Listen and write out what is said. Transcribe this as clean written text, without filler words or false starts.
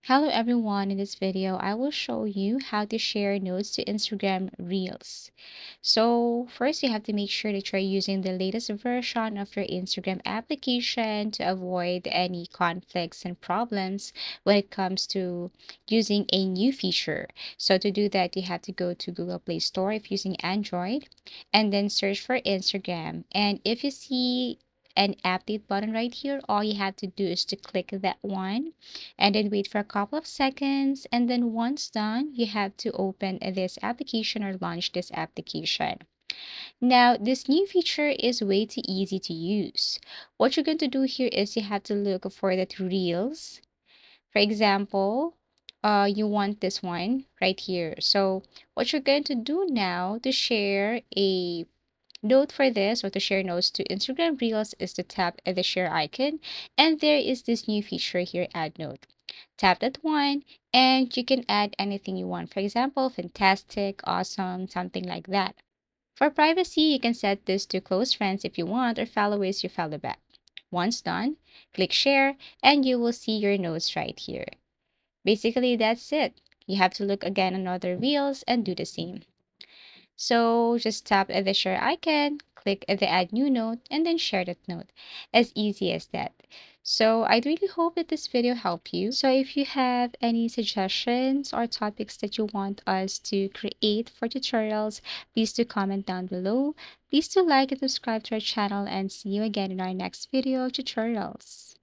Hello everyone, in this video I will show you how to share notes to Instagram Reels. So first you have to make sure that you're using the latest version of your Instagram application to avoid any conflicts and problems when it comes to using a new feature. So to do that you have to go to Google Play Store if using Android and then search for Instagram. And if you see an update button right here, all you have to do is to click that one and then wait for a couple of seconds, and then once done you have to open this application or launch this application. Now this new feature is way too easy to use. What you're going to do here is you have to look for that reels. For example, you want this one right here. So what you're going to do now to share a note for this or to share notes to Instagram Reels is to tap at the share icon, and there is this new feature here, add note. Tap that one and you can add anything you want. For example, fantastic, awesome, something like that. For privacy, you can set this to close friends if you want, or followers you follow back. Once done, click share and you will see your notes right here. Basically, that's it. You have to look again on other reels and do the same. So just tap at the share icon, click at the add new note, and then share that note. As easy as that. So I'd really hope that this video helped you. So if you have any suggestions or topics that you want us to create for tutorials, please do comment down below. Please do like and subscribe to our channel and see you again in our next video tutorials.